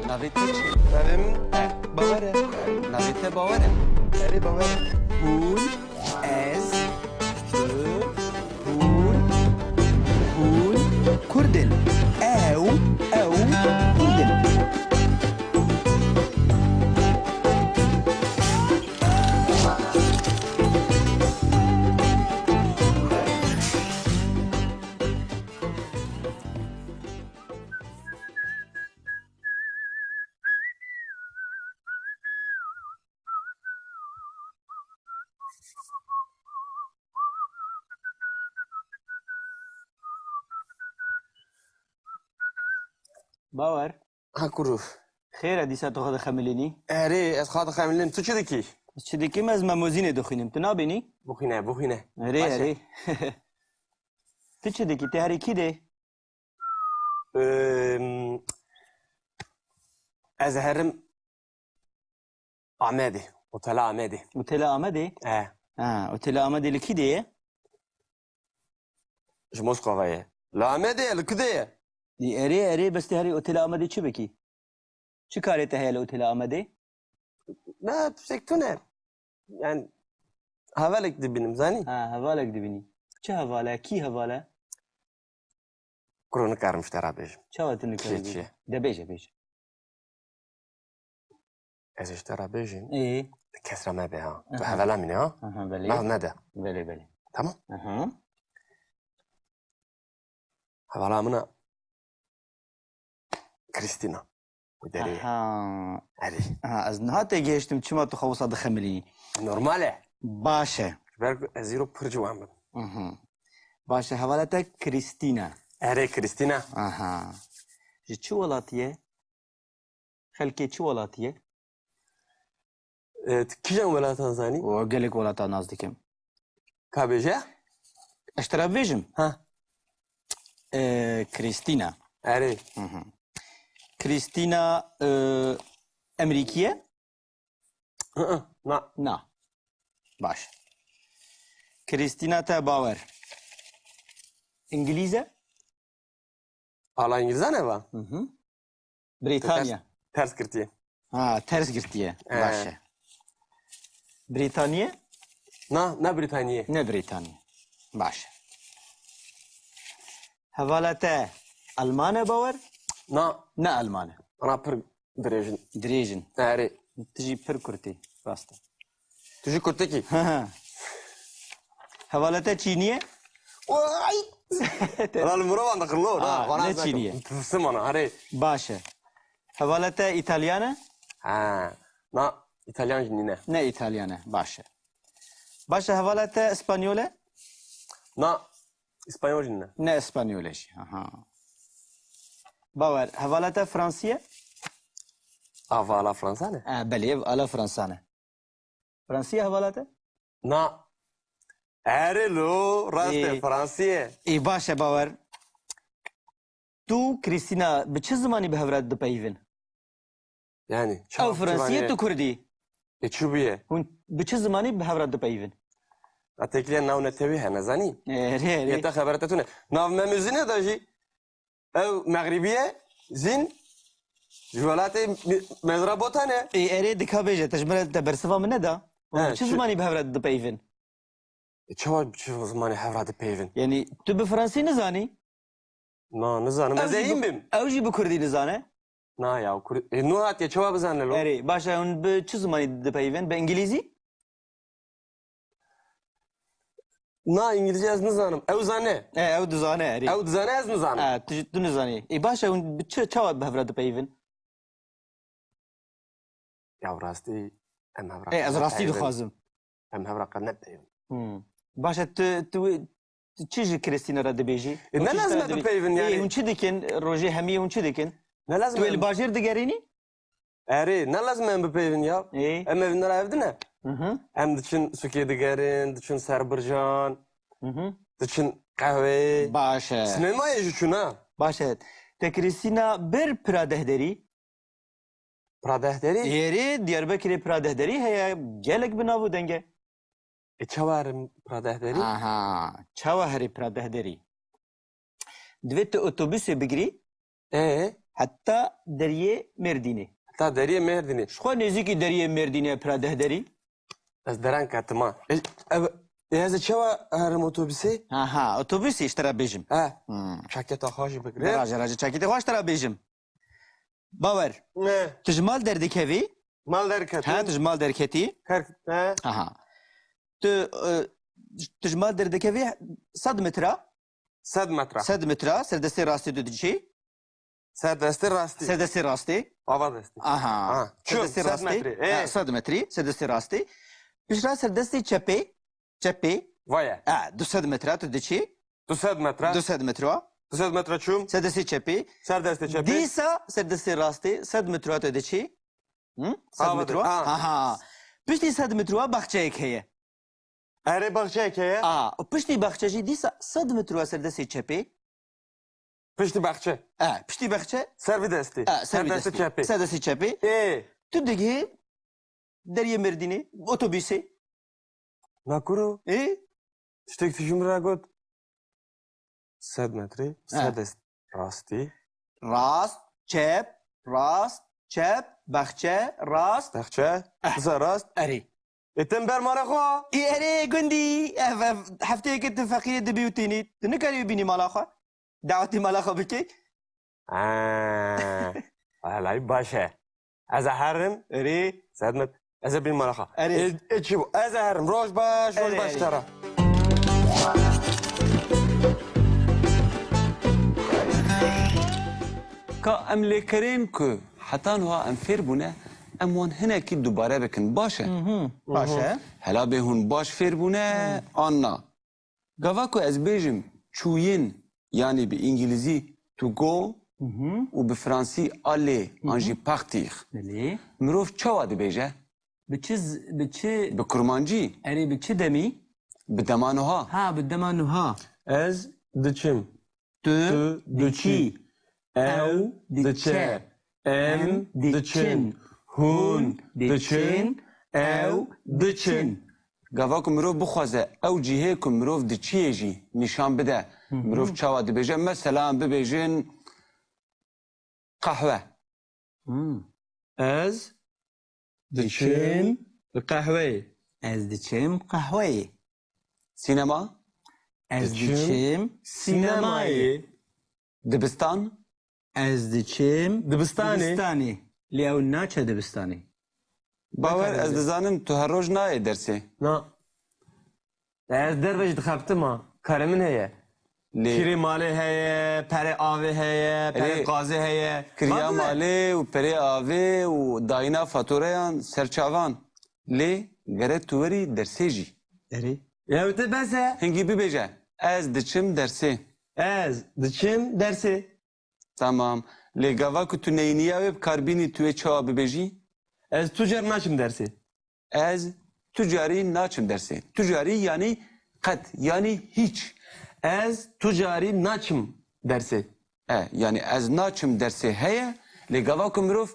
Navê te çi? Navê min Bawer e. Navê te bawer e? Erê Bawer e. Hûn, ez, tu, hûn, hûn, Kurdin. Ew, Kurdin. Bawer, Ha kuru. xêr e dîsa tu xwe dixemilînî? Erê ez xwe dixemilînim. Tu çi dikî? Çi dikîm ez memozînê dixwînim. Tu nabînî? Bixwîne, bixwîne. Erê, erê. Tu çi dikî? Te herî kî de? Ez herim Amedê. Otela Amedê. Otela Amedê? E. Ha, Otela Amedê li kî de ye? Ji Moskova ye. Li Amedê li kudê ye? Erê, bes te herî Otela Amedê çi bikî? Çi karê te heye li Otela Amedê? Ne tiştek tune. Yani hevalek dibînim zanî. Ha, hevalek dibînî. Çi hevale? Kî hevale? Kuru nikarim ji te re bêjim. Çawa tu nikarî? Çi? De bêje. Ez ji te re bêjim. Ê, Kes re me be ha. Tu hevela min ha? aha, belê. Nav nede. Belê. Tamam. Aha. Hevala min e Kristina. Bu derê. Aha. Erê. Ha, ez niha te gehiştim çima tu xwe wisa dixemilînî. Normal e. Baş e. Ji ber ku ez îro pir ciwan bim. Aha. Baş e, hevale te Kristina. Erê Kristina. Aha. Ji çi welatî ye? Xelkê çi welatî ye? Tu kîjan welatan zanî? O gelek welata naz dikim. Ka bêje? Ez te re bêjim. Ha. Kristina. Erê. Kristina Emerîkî ye? Na. Na. Baş. Kristina te bawer. İngiliz e? Ala İngilizan e va? Britanya. Ters kirtiye. Ha, ters girtiye. Baş e. Britanya? Na Britaniye. Ne Britanya? Baş. Hevala te Alman e bawer? Na. Ne Alman e? Ana pir dirêjin. Dirêjin. Erê. Tu jî pir kurtî. Rast e. Tu jî kurtekî? Hevala te Çîniye? Vay! Ana li mirovan dixilo. Ne Çîniye? Tırsım ana. Erê. Baş e. Hevala te İtalyan e? Ha. Na. İtalyan jî nîne. Ne İtalyan e? Baş e. Baş e, hevala te İspanyol e? Na. İspanyol jî nîne. Ne İspanyol e jî. Aha. Bawer, hevala te Fransî e? Ava ala Fransa ne? Belê, ev ala Fransa ne. Fransî ye hevala te? Na. Erê lo. Rast e Fransîye. Ê baş e bawer. Tu Kristina bi çi zimanî bi hevra dipeyivin? Yani. Ew Fransî tu Kurdî. çi bûye? Hûn bi çi zimanî bi hevra dipeyivin? Atekliye nav netewî hene zanî? Erê. Yete xeber te tune. Nav me müzine da jî. Ew Meğribiye zin. Ji welatê mezra botane. Erê dika bêje te ji me te bersiva min neda. He, Bi çi çi- zimanî bi hevra dipeyivin? Çawa çi zimanê hevra dipeyvin? Yani tu bi Fransî nizanî? Na nizanim ez ê in bim. Ew jî bi Kurdî nizane? Na ya nû hatiye çawa bizane lo. Erê, baş e hûn bi çi zimanî dipeyivin? Bi İngilîzî? Na İngilizce ez nizanim. Ew zane. Ew dizane erê. Ew dizane ez nizanim. Tu nizanî. Ê baş e hûn bi çi çawa bi hevra dipeyivin? Ya rastî em hevra. Ez rastî dixwazim. Em hevra qed nepeyvin. Baş e tu çi ji Kristina re dibêjî? Ne lazım me bipeyvin yani? Hûn çi dikin? Rojê hemiyê hûn çi dikin? Ne lazım Tu ê li em? bajêr digerînî? Erê ne lazım em bipeyvin ya? Ê. Em evin ra evdine. Hı. Em diçin Sûkiye digerin, diçin Serbirjan, diçin qehwê. Baş e. Sinemayê jî çûn ha. Baş e. Te Kristina bir pira dehderî? Pradehderî? Yerê Diyarbekirê pira dehderî heye gelek bi nav û denge. Çawa erim pradehderî? Aha. Çawa herî pira dehderî. Divê tu otobüsê bigirî? Hatta deriye Merdinê. Ta deriye Merdinê. Xwe nêzîkî deriyê Merdinê pira dehderî. Ez deren ketime. Ez çawa herim otobüsê? Aha, otobüsê ji te re bêjim. He. Çaketa xwe jî bigire. Raja çekîtê xwe ji te re bêjim. Bawer, Ne? tu ji mal derdikevî? Mal derketim. Ha, tu ji mal derketî? Her he. Aha. Tu ji mal derdikevî 100 metra? 100 metre. 100 metra serdestê rastî tu diçî? Serdestê rastî. Serdestê rastî? Ava destî. Aha. Çu, Serdestê 100 rastî? metrê, Ha, 100 metrî, serdestê rastî. Pişra serdestê çepê, Vaye. 200 metra tu diçî? 200 metre. 200 metra. 200 metre çum. Serdestê çepê. Serdestê çepê. Dîsa serdestê rastî 100 metra tu diçî? 100 Ha, metra? ha. Aha. Piştî 100 metra baxçeyek heye. Erê baxçeyekeye. Piştî baxçe jî dîsa 100 metra serdestê çepê. Piştî baxçe. Piştî baxçe? Servî destî. Serdestê çepê. Serdestê çepê. Tu digihê deriyê Merdinê otobüsê. Nakuru. Tiştek tişim ra got. 100 metre. Serdest rastî. Rast, çep, baxçe, rast. Baxçe. Disa rast. Erê. Etem bermara xwe. Erê gundî hefteyekê tu feqîyê dibî û tênî. Tu nikarî bînî mala xwe? Dawetî mala xwe bikê? Helay baş e. Ez ê herim. Erê. 100 metre. Ez ê bînim mala xwe. Erê. Çi bu? Ez ê herim. Roj baş, roj Erê, baş erê. tara. کا ام لیکرین کو حتی نها ام فیر بونه ام وان هنه کی دوباره بکن باشه Baş e? هلا به هون باش فیر بونه آنا گوا کو از بیجم چوین یعنی به انگلیزی تو گو و به فرانسی آلی آنجی پختیخ Belê. مروف چوا دی بیجه Bi çi به کرمانجی erê bi çi demî? به دمانوها Ha bi dema nuha. Ez diçim. Tu diçî. Ew diçe. Em diçin. Hûn diçin. Ew diçin. گوا کو مروف بخوازه او جیه کو مروف دی چیه جی نشان بده مروف چوا دی بیجه مثلا ببیجن قهوه Ez diçim. Qehweyê. Ez diçim qehweyê. سینما Ez Diçim diçim sinemayê. دبستان Ez diçim Dibistanê. dibistanê. Lê ew naçe dibistanê. باور از دزانم تو هر روز نایه درسه Na. Ez derve dixebtim ha. Karemin heye. Kirê لی malê heye, perê avê heye, perê Erê. qazê heye. کریا مالی و پری آوی و داینا فاتوریان سرچاوان لی گره توری درسه جی Erê. Ya te bese. هنگی بی بیجه از دچم درسه Ez diçim dersê. تمام لی گوا که تو نینیه و بکاربینی توی چوا ببیجی Ez tucar naçim dersê. از تجاری ناچم درسه تجاری یعنی قط یعنی هیچ Ez tucarî naçim dersê. yani ez naçım derse heye لی گوا که مروف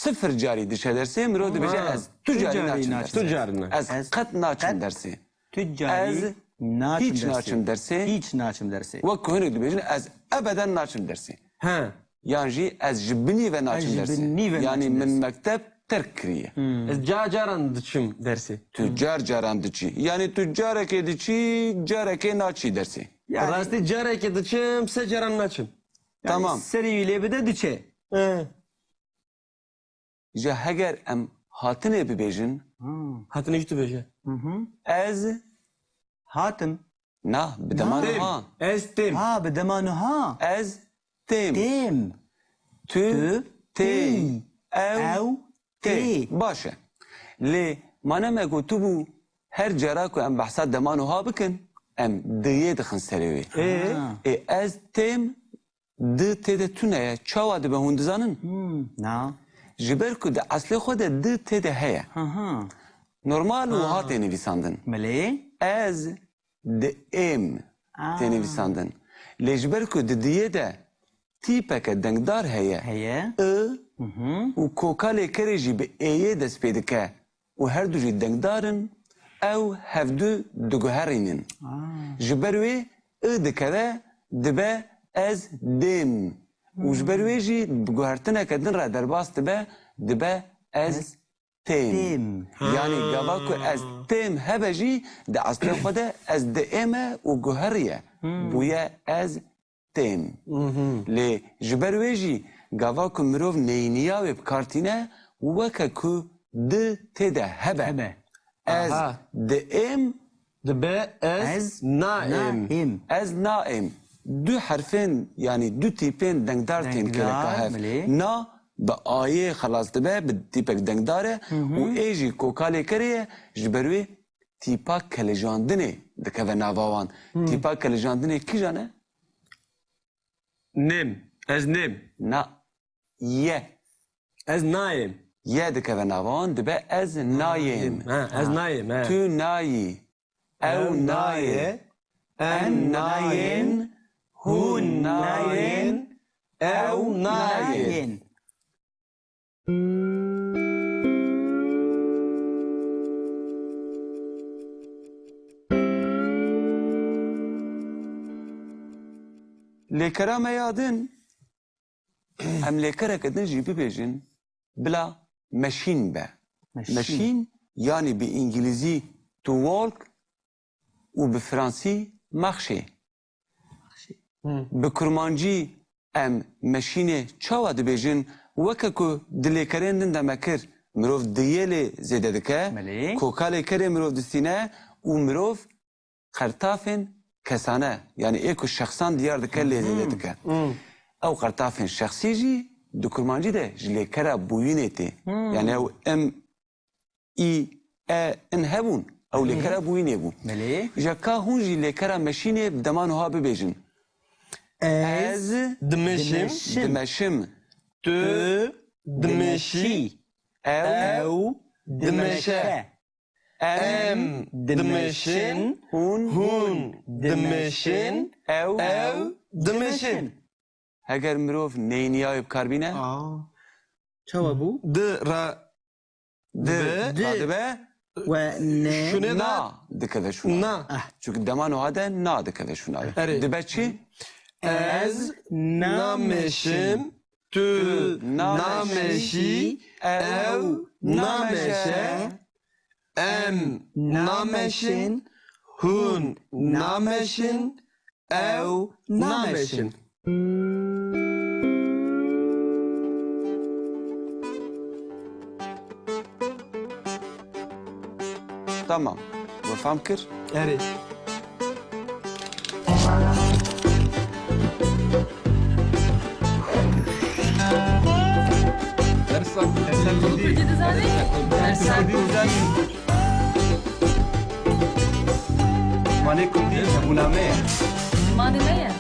صفر جاری دشه درسه مروف دی بیجه از تجاری ناچم درسه Tucarî naçim. از قط naçım derse Tüccari Ez naçim hiç dersi. naçım dersi. Hiç naçım dersi. وەکو هەنێک دەبێژن ئەس ئەبەدەن ناچم دەرسێ He. یان ژی ئەس ji binî ve naçim Ez ji دەرسێ binî ve yanî naçim min dersê. mekteb terk kiriye Ez caran diçim dersê. tu car caran diçî yanî tu carekê diçî carekê naçî dersê Yani, Rastî carekê diçim, se caran naçim. tamam Serî wî lê bide diçe. He. ji heger em hatinê bibêjin Hatine tu bêje. ez Hatim. na bi demanê ha Ez têm. Ha bi demanu ha. ez têm Têm. tu tê ew Ew tê tê. baş e lê mane me got tu bû her cara ku em behsa deman ha bikin em diyê dixin serê wê ez têm di tê de tune ye çawa dibe hûn dizanin Na. ji ber ku di eslê xwe de di tê de heye Aha. normal û hatê nivîsandin Melê. ez di êm tê nivîsandin lê ji ber ku di diyê de tîpeke dengdar heye Heye. û kokalê kerê jî bi êyê dest pê dike û her du jî dengdarin ew hevdû diguherînin ji ber wê dikeve dibe ez dêm و جبر وی جی بگوهرتنه کدن را درباس دبه از تیم یعنی گوا که از تیم هبه جی ده اصلی خود از دائمه و گوهریه بویا از تیم لی جبر وی جی گوا که مروف نینیا و بکارتینه وکه که ده تیده هبه از دائم دبه از نائم از نائم دو حرفين يعني دو تيبين دنگدار تين كده كهف نا بآيه خلاص دبه بالتيبك دنگداره و ايجي كوكالي كريه جبروي تيبا كالجاندني دكذا نافاوان تيبا كالجاندني كي جانه؟ نم از نم نا يه از نائم يه دكذا نافاوان دبه از نايم از نائم تو نايي او نايه ان ناين هون ناين او ناين لكرا ما يادن ام لكرا كدن جيبي بيجن بلا ماشين با ماشين يعني بانجليزي تو والك وبفرنسي مارشي بكرمانجي ام ماشينه چاوا دبيجن وككو دليكرين دندا مكر مروف ديالي زياده دكا كوكالي كري مروف دستينه ومروف قرطافن كسانه يعني ايكو الشخصان ديار دكا اللي زياده دكا او قرطافن شخصي جي دكرمانجي ده جلي كرا بوينتي يعني او ام اي ان هبون او لكرا بوينيبو جاكا هونجي لكرا ماشينه بدمانها ببيجن از دمشم تو دمشي او دمشة ام دمشن هون دمشن او دمشن هگر مروف نینیای بکاربینه چاوا بو؟ دبه و شونه نا دكذا شنو نا شو دمانو هذا نا دكذا شنو دبه چی؟ از نامشم تو نامشی او نامشه ام نامشن هون نامشن او نامشن تمام وفهم كر اري مالكم دي ابو نامه ماني مية